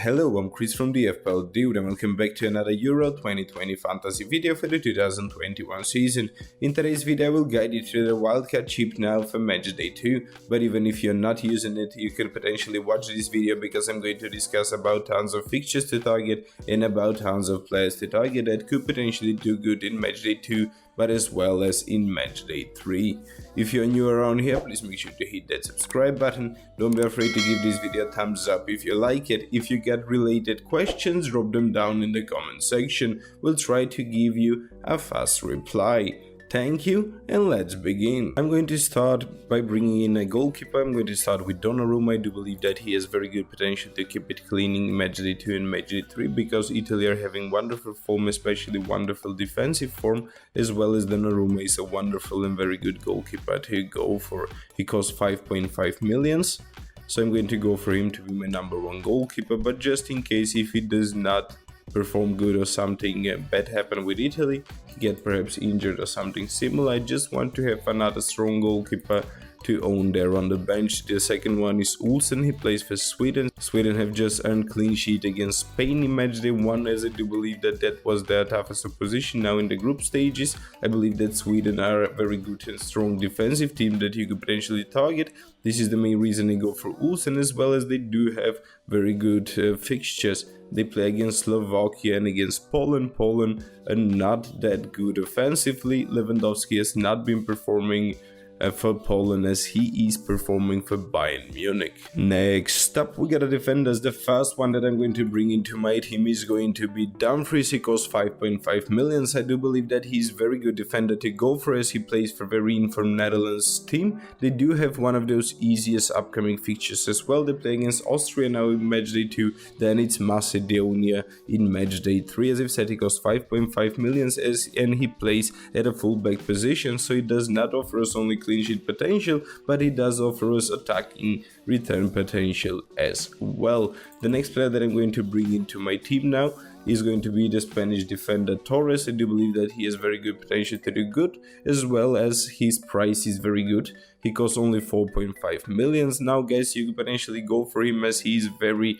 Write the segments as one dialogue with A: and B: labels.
A: Hello, I'm Kris from the FPL Dude and welcome back to another Euro 2020 fantasy video for the 2021 season. In today's video I will guide you through the wildcard chip now for Matchday 2, but even if you're not using it, you could potentially watch this video because I'm going to discuss about tons of fixtures to target and about tons of players to target that could potentially do good in Matchday 2, but as well as in Matchday 3. If you're new around here, please make sure to hit that subscribe button. Don't be afraid to give this video a thumbs up if you like it. If you get related questions, drop them down in the comment section. We'll try to give you a fast reply. Thank you, and let's begin. I'm going to start by bringing in a goalkeeper. I'm going to start with Donnarumma. I do believe that he has very good potential to keep it clean in Matchday 2 and Matchday 3 because Italy are having wonderful form, especially wonderful defensive form, as well as Donnarumma is a wonderful and very good goalkeeper to go for. He costs 5.5 millions, so I'm going to go for him to be my number one goalkeeper, but just in case if he does not perform good or something bad happen with Italy, get perhaps injured or something similar, I just want to have another strong goalkeeper to own there on the bench. The second one is Olsen. He plays for Sweden. Sweden have just earned clean sheet against Spain in Matchday 1, as I do believe that that was their toughest opposition. Now in the group stages, I believe that Sweden are a very good and strong defensive team that you could potentially target. This is the main reason I go for Olsen, as well as they do have very good fixtures. They play against Slovakia and against Poland. Poland are not that good offensively. Lewandowski has not been performing for Poland as he is performing for Bayern Munich. Next up we got a defenders. The first one that I'm going to bring into my team is going to be Dumfries. He costs 5.5 millions. I do believe that he's very good defender to go for as he plays for very informed Netherlands team. They do have one of those easiest upcoming fixtures as well. They play against Austria now in Matchday 2, then it's Macedonia in Matchday 3. As I've said, he costs 5.5 millions and he plays at a fullback position, so he does not offer us only clean sheet potential, but he does offer us attacking return potential as well. The next player that I'm going to bring into my team now is going to be the Spanish defender Torres. I do believe that he has very good potential to do good, as well as his price is very good. He costs only 4.5 millions. Now guys, you could potentially go for him as he's very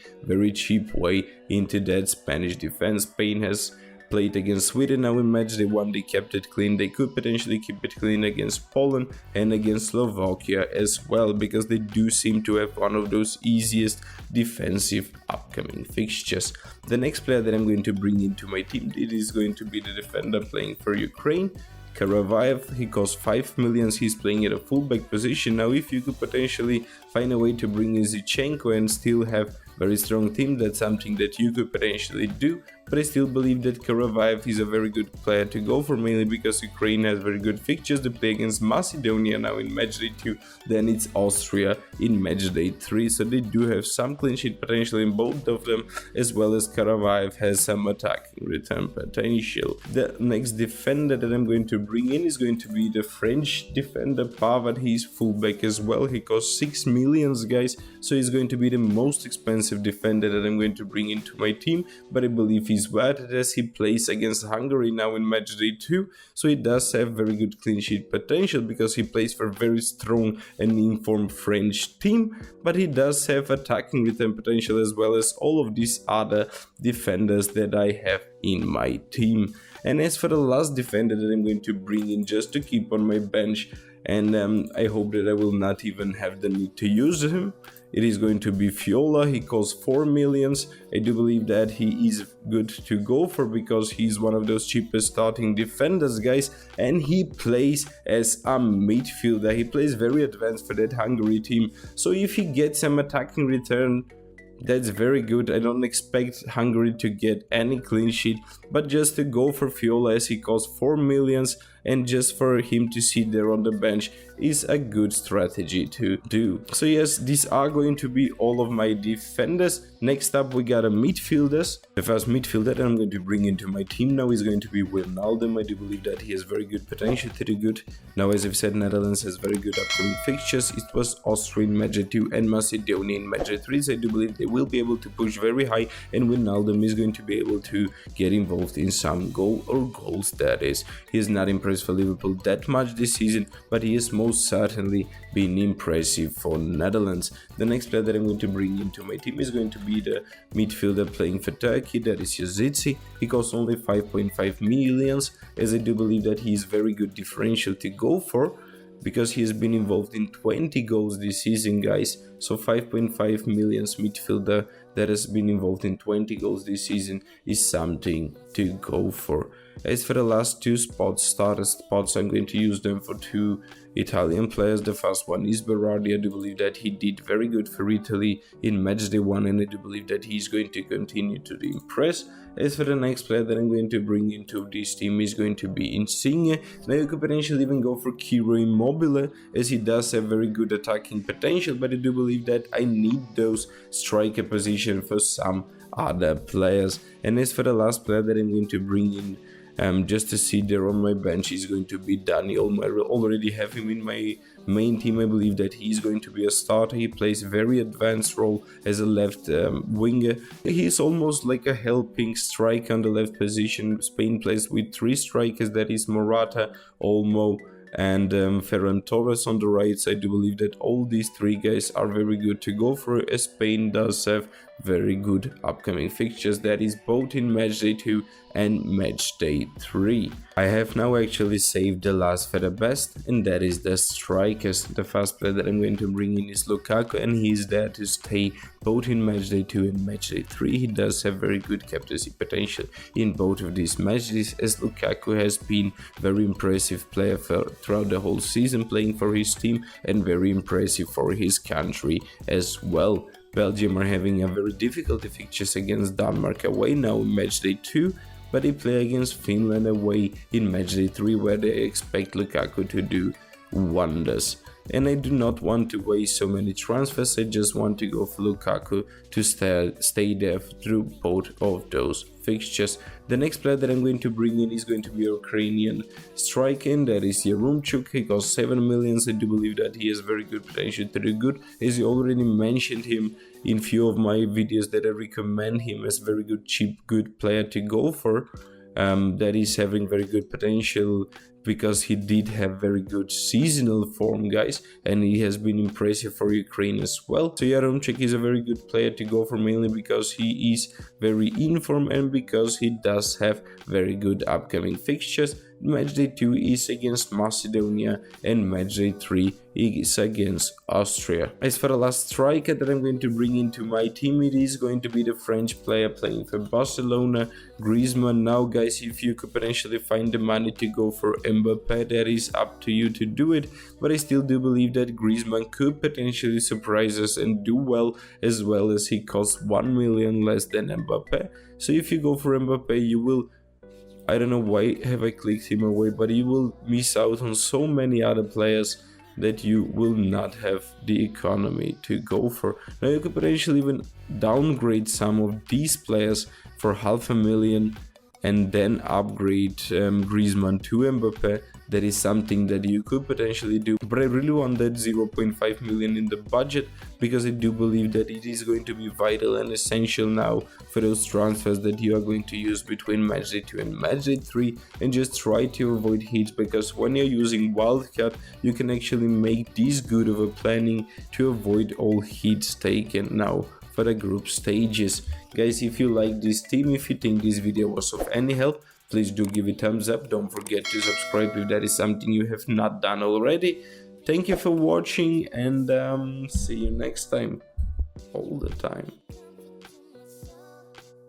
A: cheap way into that Spanish defense. Spain has played against Sweden now in Matchday 1, they kept it clean. They could potentially keep it clean against Poland and against Slovakia as well, because they do seem to have one of those easiest defensive upcoming fixtures. The next player that I'm going to bring into my team, it is going to be the defender playing for Ukraine, Karavayev. He costs 5 millions. He's playing at a fullback position. Now if you could potentially find a way to bring in Zinchenko and still have very strong team, that's something that you could potentially do, but I still believe that Karavayev is a very good player to go for, mainly because Ukraine has very good fixtures. They play against Macedonia now in Matchday 2, then it's Austria in Matchday 3, so they do have some clean sheet potential in both of them, as well as Karavayev has some attacking return potential. The next defender that I'm going to bring in is going to be the French defender Pavard. He's fullback as well. He costs 6 millions guys, so he's going to be the most expensive defender that I'm going to bring into my team, but I believe he's worth it as he plays against Hungary now in Matchday 2, so he does have very good clean sheet potential because he plays for a very strong and informed French team, but he does have attacking return potential as well as all of these other defenders that I have in my team. And as for the last defender that I'm going to bring in just to keep on my bench, and I hope that I will not even have the need to use him, it is going to be Viola. He costs 4 millions. I do believe that he is good to go for because he's one of those cheapest starting defenders guys, and he plays as a midfielder. He plays very advanced for that Hungary team, so if he gets some attacking return, that's very good. I don't expect Hungary to get any clean sheet, but just to go for Viola as he costs 4 millions and just for him to sit there on the bench is a good strategy to do. So yes, these are going to be all of my defenders. Next up we got a midfielders. The first midfielder that I'm going to bring into my team now is going to be Wijnaldum. I do believe that he has very good potential to do good. Now as I've said, Netherlands has very good upcoming fixtures. It was Austria in Matchday 2 and Macedonia in Matchday 3, so I do believe they will be able to push very high, and Wijnaldum is going to be able to get involved in some goals that is. He is not impressive impressed for Liverpool that much this season, but he has most certainly been impressive for Netherlands. The next player that I'm going to bring into my team is going to be the midfielder playing for Turkey, that is Yazici. He costs only 5.5 millions, as I do believe that he is very good differential to go for, because he has been involved in 20 goals this season, guys. So 5.5 millions midfielder that has been involved in 20 goals this season is something to go for. As for the last two starter spots, I'm going to use them for two Italian players. The first one is Berardi. I do believe that he did very good for Italy in Matchday 1, and I do believe that he's going to continue to impress. As for the next player that I'm going to bring into this team is going to be Insigne. Now you could potentially even go for Ciro Immobile, as he does have very good attacking potential, but I do believe that I need those striker position for some other players. And as for the last player that I'm going to bring in, just to see there on my bench, is going to be Daniel. I already have him in my main team. I believe that he's going to be a starter. He plays a very advanced role as a left winger. He's almost like a helping striker on the left position. Spain plays with three strikers, that is Morata, Olmo and Ferran Torres on the right. So I do believe that all these three guys are very good to go for, as Spain does have very good upcoming fixtures, that is both in Matchday 2 and Matchday 3. I have now actually saved the last for the best, and that is the strikers. The first player that I'm going to bring in is Lukaku, and he's there to stay both in Matchday 2 and Matchday 3. He does have very good captaincy potential in both of these matches, as Lukaku has been very impressive player throughout the whole season playing for his team, and very impressive for his country as well. Belgium are having a very difficult fixtures against Denmark away now in Matchday 2, but they play against Finland away in Matchday 3, where they expect Lukaku to do wonders. And I do not want to waste so many transfers, I just want to go for Lukaku to stay there through both of those fixtures. The next player that I'm going to bring in is going to be a Ukrainian striker, and that is Yaremchuk. He costs 7 millions. I do believe that he has very good potential to do good, as I already mentioned him in few of my videos that I recommend him as very good, cheap, good player to go for. That is having very good potential, because he did have very good seasonal form, guys, and he has been impressive for Ukraine as well. So Yaremchuk is a very good player to go for, mainly because he is very in form and because he does have very good upcoming fixtures. Matchday 2 is against Macedonia and Matchday 3 is against Austria. As for the last striker that I'm going to bring into my team, it is going to be the French player playing for Barcelona, Griezmann. Now guys, if you could potentially find the money to go for Mbappe, that is up to you to do it, but I still do believe that Griezmann could potentially surprise us and do well as he costs 1 million less than Mbappe. So if you go for Mbappe, you will, I don't know why have I clicked him away, but you will miss out on so many other players that you will not have the economy to go for. Now you could potentially even downgrade some of these players for 500,000 and then upgrade Griezmann to Mbappe. That is something that you could potentially do, but I really want that 0.5 million in the budget, because I do believe that it is going to be vital and essential now for those transfers that you are going to use between Matchday 2 and Matchday 3, and just try to avoid hits, because when you're using wildcard, you can actually make this good of a planning to avoid all hits taken now for the group stages. Guys, if you like this team, if you think this video was of any help, please do give it a thumbs up. Don't forget to subscribe if that is something you have not done already. Thank you for watching, and see you next time, all the time.